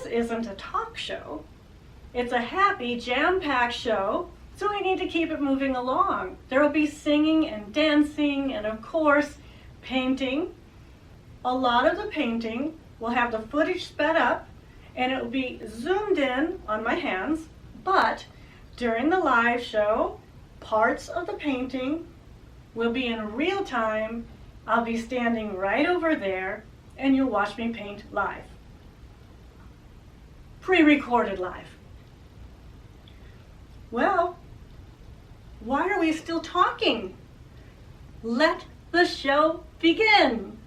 isn't a talk show. It's a happy, jam-packed show, so we need to keep it moving along. There will be singing and dancing and, of course, painting. A lot of the painting will have the footage sped up and it will be zoomed in on my hands, but during the live show, parts of the painting will be in real time. I'll be standing right over there and you'll watch me paint live. Pre-recorded live. Well, why are we still talking? Let the show begin.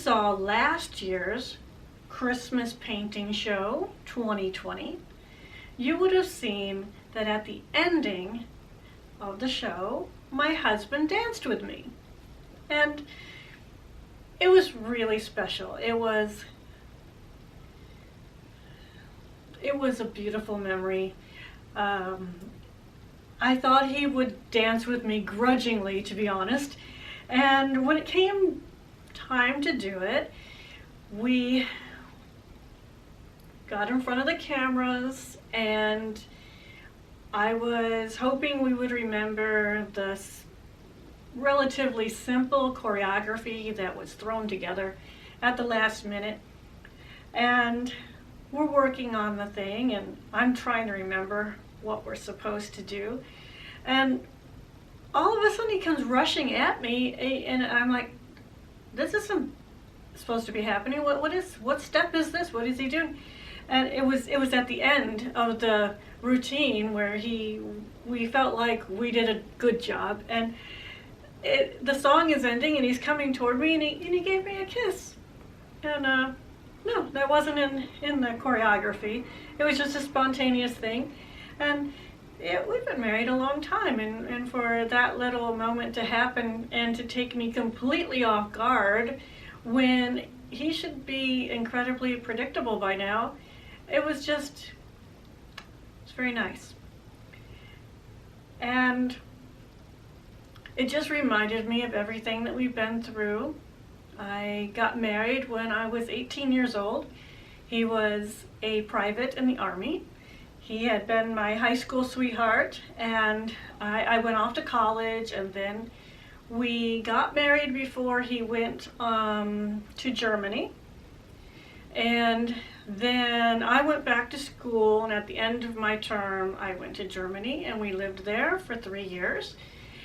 saw last year's Christmas painting show 2020, you would have seen that at the ending of the show, my husband danced with me. And it was really special. It was a beautiful memory. I thought he would dance with me grudgingly, to be honest. And when it came time to do it, we got in front of the cameras, and I was hoping we would remember the relatively simple choreography that was thrown together at the last minute. And we're working on the thing, and I'm trying to remember what we're supposed to do. And all of a sudden he comes rushing at me, and I'm like, this isn't supposed to be happening. What step is this? What is he doing? And it was at the end of the routine where we felt like we did a good job, and the song is ending, and he's coming toward me, and he gave me a kiss. And no, that wasn't in the choreography. It was just a spontaneous thing. And we've been married a long time, and for that little moment to happen and to take me completely off guard when he should be incredibly predictable by now, it's very nice. And it just reminded me of everything that we've been through. I got married when I was 18 years old. He was a private in the Army. He had been my high school sweetheart, and I went off to college, and then we got married before he went to Germany. And then I went back to school, and at the end of my term, I went to Germany, and we lived there for 3 years.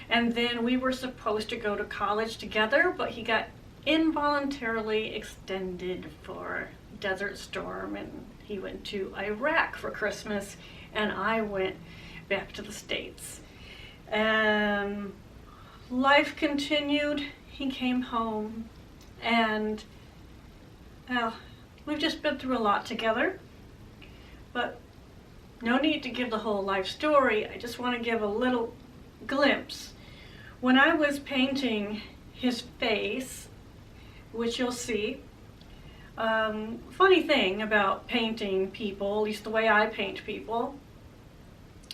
And then we were supposed to go to college together, but he got involuntarily extended for Desert Storm, and he went to Iraq for Christmas, and I went back to the States. And life continued. He came home, and we've just been through a lot together, but no need to give the whole life story. I just want to give a little glimpse. When I was painting his face, which you'll see, funny thing about painting people, at least the way I paint people,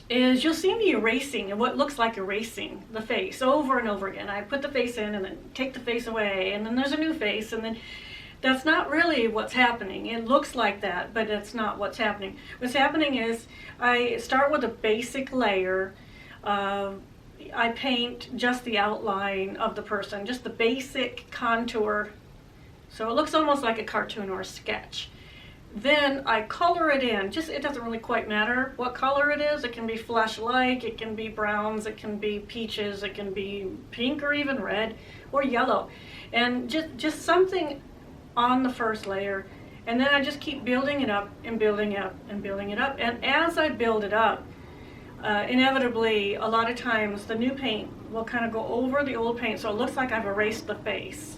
is you'll see me erasing, and what looks like erasing the face over and over again. I put the face in and then take the face away, and then there's a new face, and then that's not really what's happening. It looks like that, but it's not what's happening. What's happening is I start with a basic layer. I paint just the outline of the person, just the basic contour, so it looks almost like a cartoon or a sketch. Then I color it in. It doesn't really quite matter what color it is. It can be flesh-like, it can be browns, it can be peaches, it can be pink or even red or yellow. And just something on the first layer. And then I just keep building it up and building it up and building it up. And as I build it up, inevitably, a lot of times the new paint will kind of go over the old paint, so it looks like I've erased the face.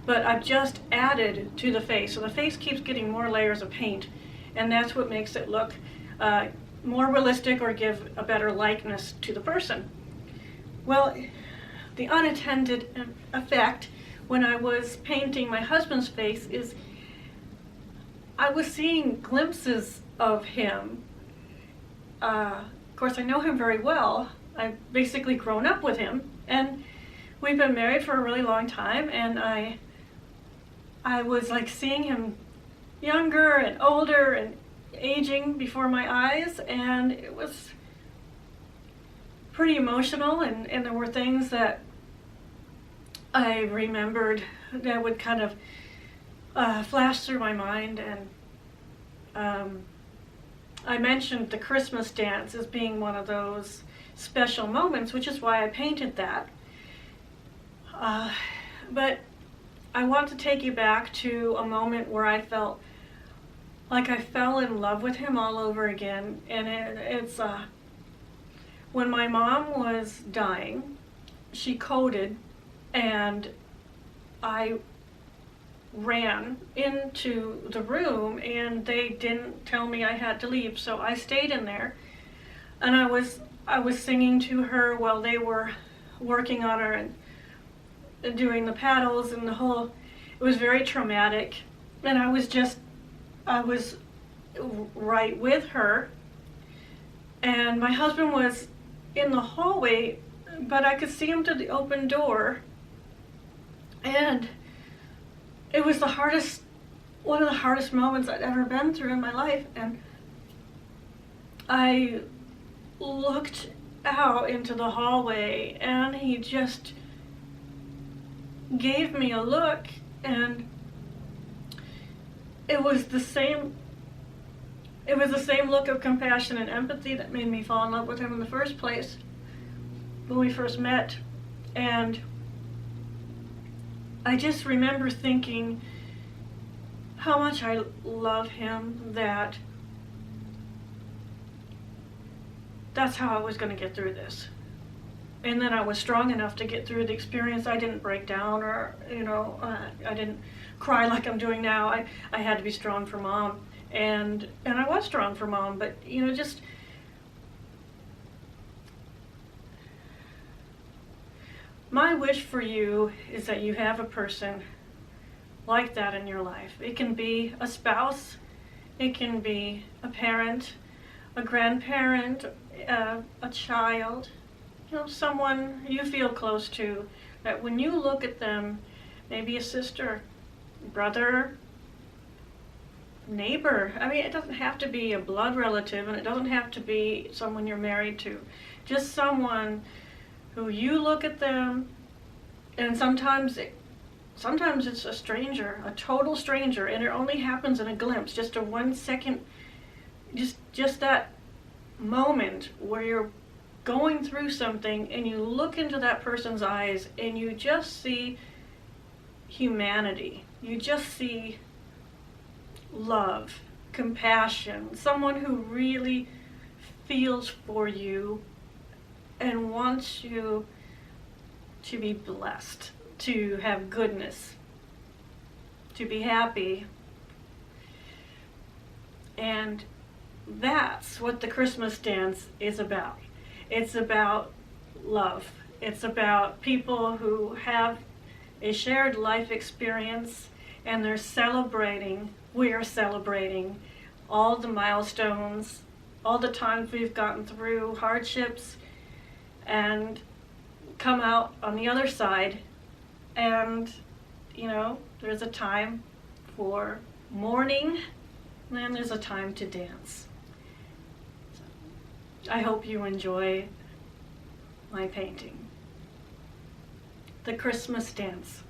But I've just added to the face, so the face keeps getting more layers of paint, and that's what makes it look more realistic or give a better likeness to the person. Well, the unintended effect when I was painting my husband's face is I was seeing glimpses of him. Of course, I know him very well. I've basically grown up with him, and we've been married for a really long time, and I was like seeing him younger and older and aging before my eyes, and it was pretty emotional, and there were things that I remembered that would kind of flash through my mind. And I mentioned the Christmas dance as being one of those special moments, which is why I painted that. But I want to take you back to a moment where I felt like I fell in love with him all over again. And it's when my mom was dying, she coded, and I ran into the room and they didn't tell me I had to leave, so I stayed in there. And I was singing to her while they were working on her and doing the paddles and it was very traumatic. And I was right with her. And my husband was in the hallway, but I could see him through the open door. And it was one of the hardest moments I'd ever been through in my life. And I looked out into the hallway and he just gave me a look, and it was the same look of compassion and empathy that made me fall in love with him in the first place when we first met. And I just remember thinking how much I love him, that's how I was going to get through this. And then I was strong enough to get through the experience. I didn't break down or, I didn't cry like I'm doing now. I had to be strong for Mom. And I was strong for Mom, but, just my wish for you is that you have a person like that in your life. It can be a spouse, it can be a parent, a grandparent, a child, someone you feel close to, that when you look at them, maybe a sister, brother, neighbor. I mean, it doesn't have to be a blood relative, and it doesn't have to be someone you're married to. Just someone who you look at them, and sometimes it's a stranger, a total stranger, and it only happens in a glimpse, just a 1 second, just that moment where you're going through something and you look into that person's eyes and you just see humanity. You just see love, compassion, someone who really feels for you and wants you to be blessed, to have goodness, to be happy. And that's what the Christmas dance is about. It's about love. It's about people who have a shared life experience, and we're celebrating all the milestones, all the times we've gotten through hardships and come out on the other side. And, there's a time for mourning, and then there's a time to dance. I hope you enjoy my painting, The Christmas Dance.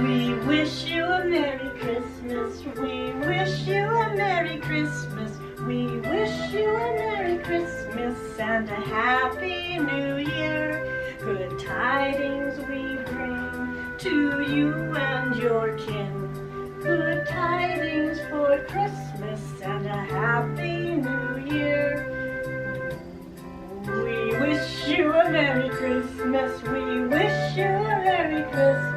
We wish you a Merry Christmas. We wish you a Merry Christmas. We wish you a Merry Christmas and a Happy New Year. Good tidings we bring to you and your kin. Good tidings for Christmas and a Happy New Year. We wish you a Merry Christmas. We wish you a Merry Christmas.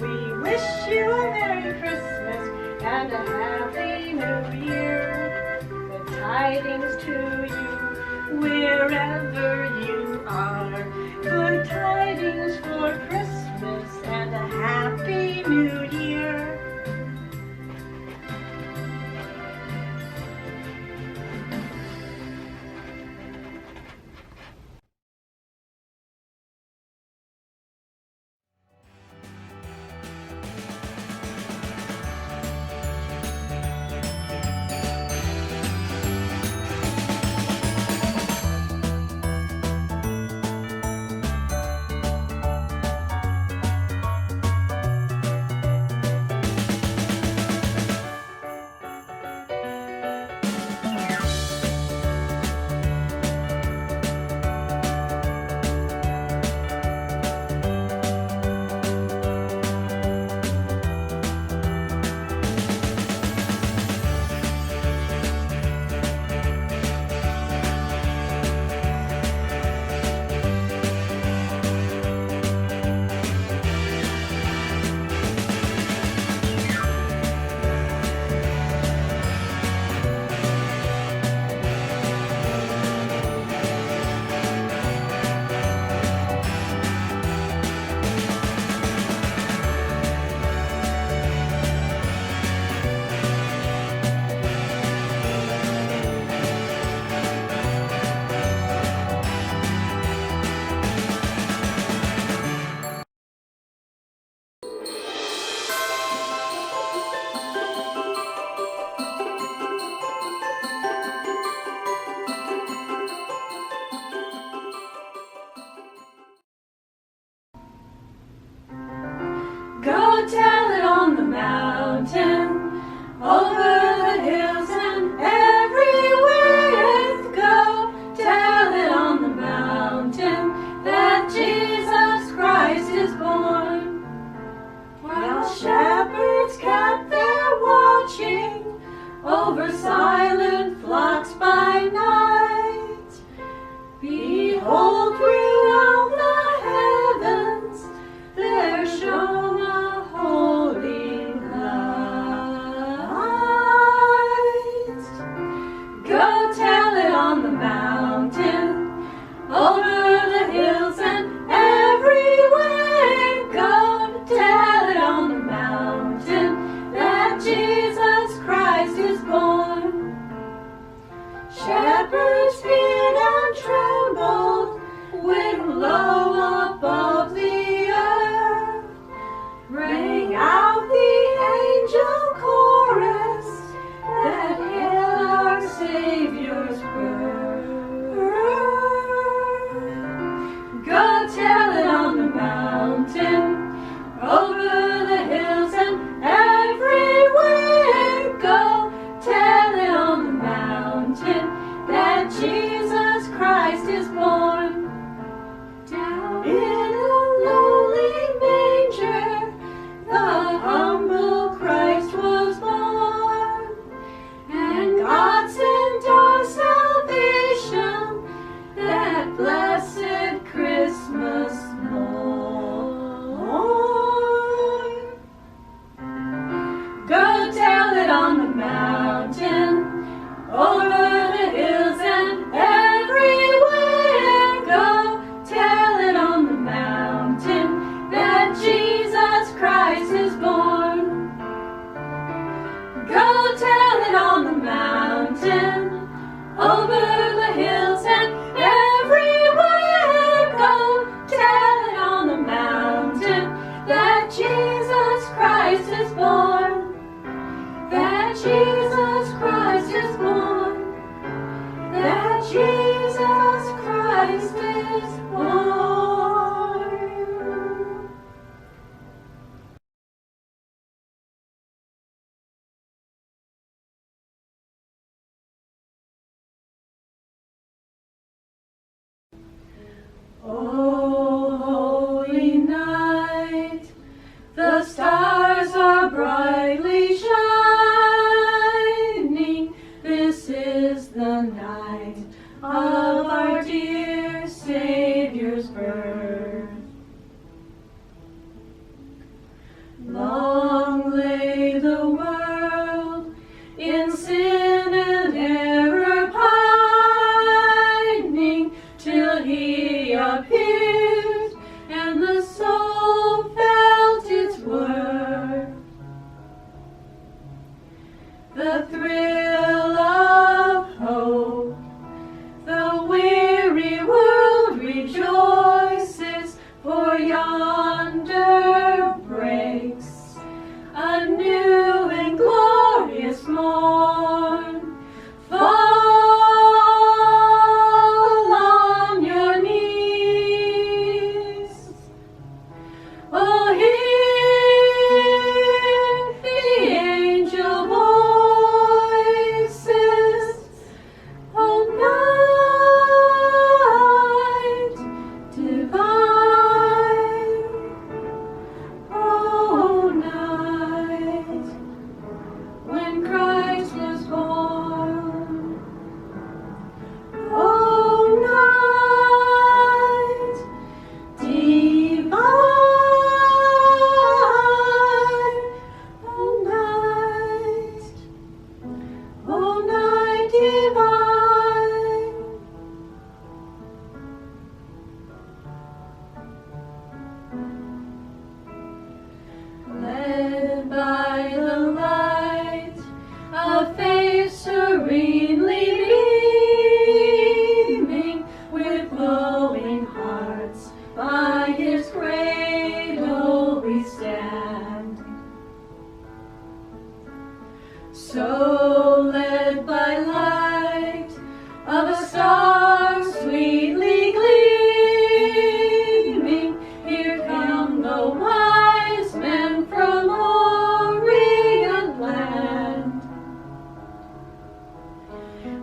We wish you a Merry Christmas and a Happy New Year. Good tidings to you wherever you are. Good tidings for Christmas and a Happy New Year. Go tell it on the mountain, over the hills and everywhere. Go tell it on the mountain that Jesus Christ is born. While shepherds kept their watching over silent flocks by night, behold, throughout the heavens there shone a holy light. Go tell it on the mountain, over the hills and everywhere. Go tell it on the mountain that Jesus Christ is born. Shepherds feared and trembled when low above the earth rang out the angel chorus that hailed our Savior's birth. Go tell it on the mountain, over the hills and everywhere. Go tell it on the mountain that Jesus Christ is born. Down in a lowly manger, the humble Christ was born, and God sent our salvation that blessed Christmas morn. Go tell it on the mountain, over the hills and everywhere. Go tell it on the mountain that Jesus Christ is born. Go tell it on the mountain, over the hills and everywhere. Go tell it on the mountain that Jesus Christ is born. That Jesus Christ is born. That Jesus Christ is born. Long lay the world in sin and error pining, till he appeared and the soul felt its worth. The thrill of hope, the weary world rejoices, for yonder breaks a new and glorious morn. Fall on your knees. Oh, hear the angel voices. Oh, night divine. Oh, night when Christ was born. Oh, night divine. Oh, night divine. Led by the light, a face serenely beaming, with glowing hearts, by his cradle we stand. So led by light of a star sweetly gleaming, here come the wise men from Orient land.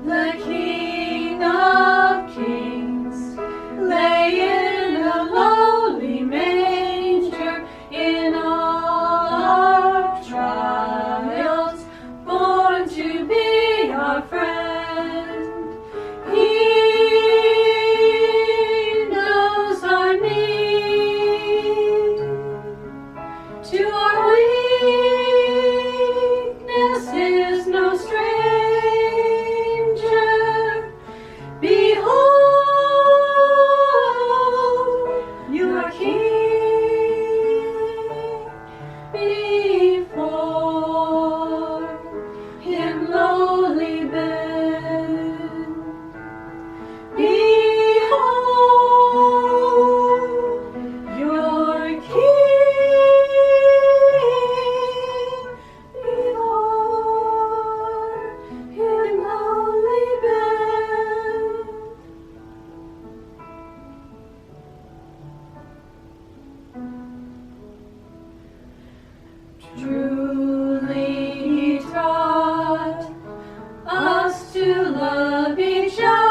The King of Kings lay in a lowly manger, in all our trials, born to be our friend. He knows our need. To our weakness is no stranger. Behold, your King. Before him lowly bend. Behold, your King. Before him lowly bend. Truly he taught us to love each other.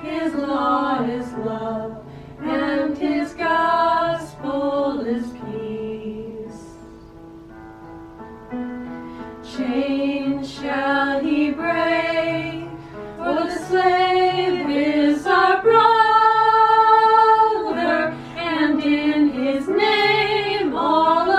His law is love, and his gospel is peace. Chains shall he break, for the slave is our brother, and in his name all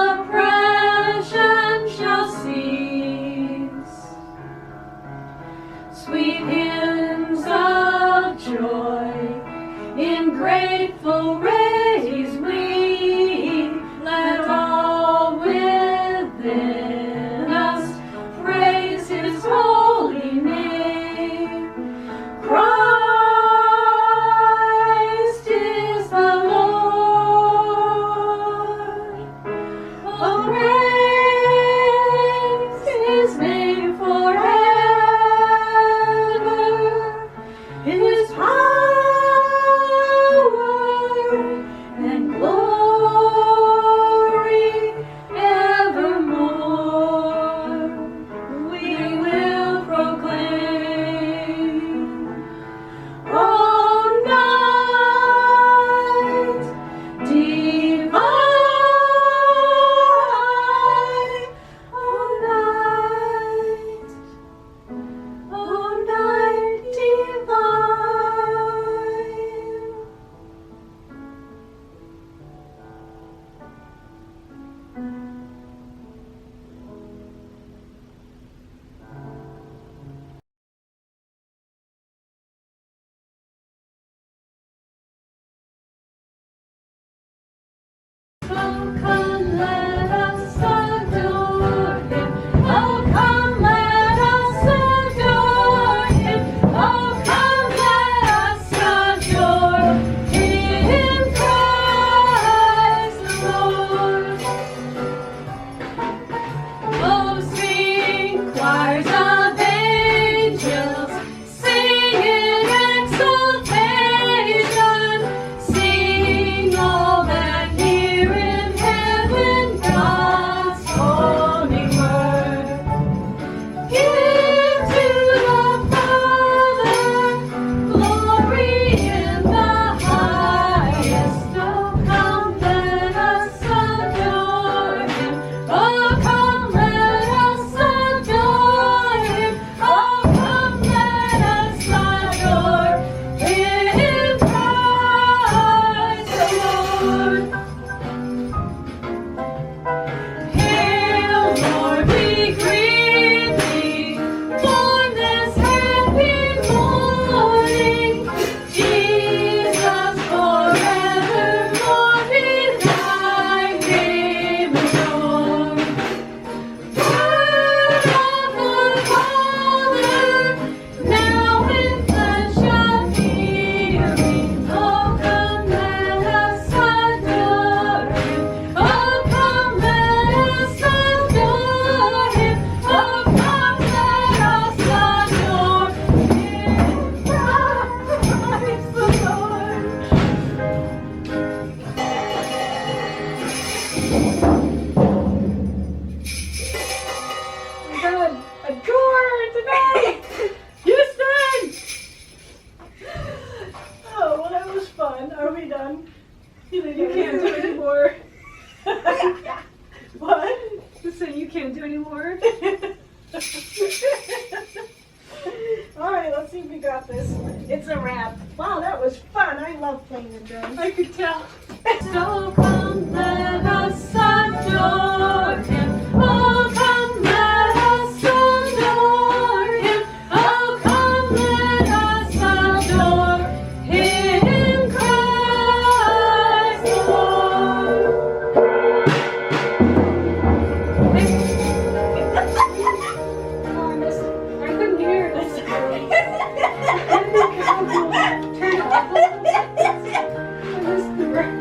We got a door tonight! Houston! Oh, well, that was fun. Are we done? You can't do anymore. What? So you can't do anymore. All right, let's see if we got this. It's a wrap. Wow, that was fun. I love playing the drums. I could tell. So come, let us adore him. Oh, come, let us adore him. Oh, come, let us adore him, Christ the Lord. Oh, I missed. I couldn't hear it. Turn it up a little bit. I missed the verse.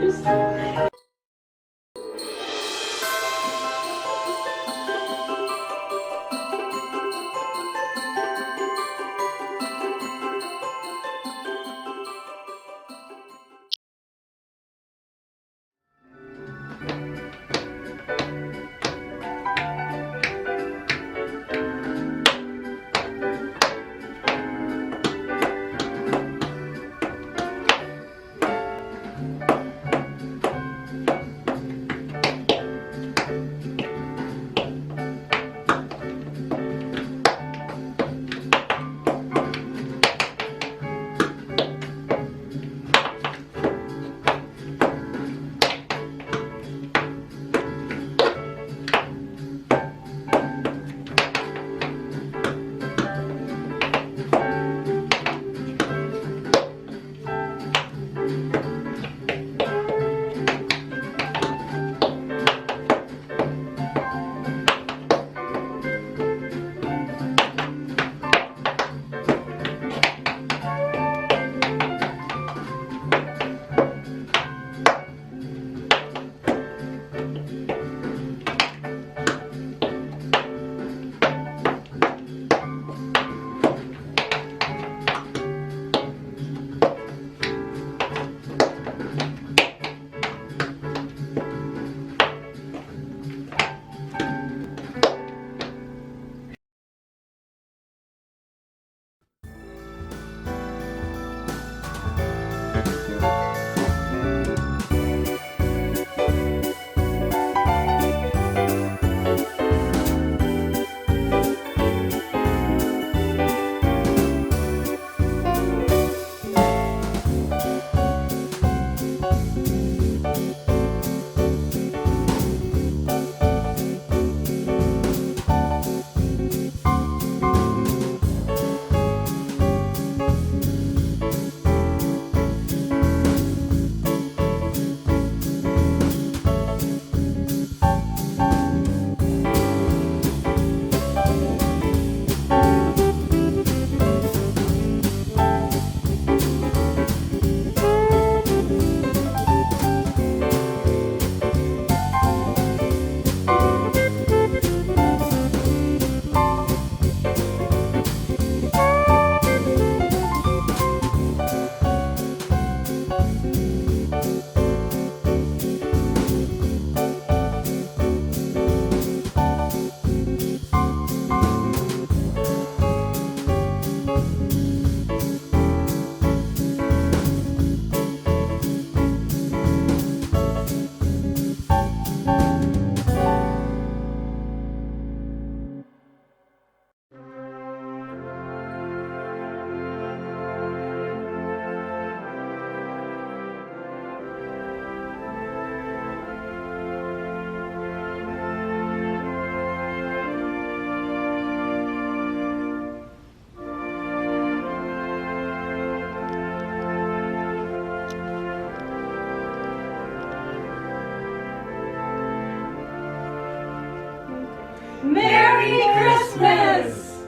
Merry Christmas!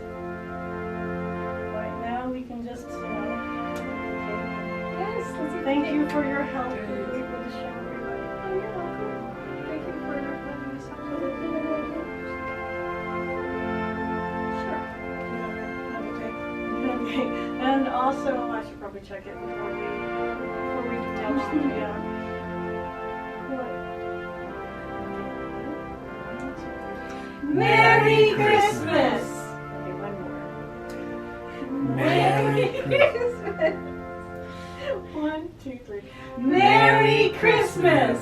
Right now we can just, Yes, let's thank you for your help with the show. Oh, you're welcome. Thank you for letting me talk to Sure. Okay. And also, I should probably check it before we detach the Merry Christmas. Okay, one more. Merry Christmas. 1, 2, 3. Merry Christmas.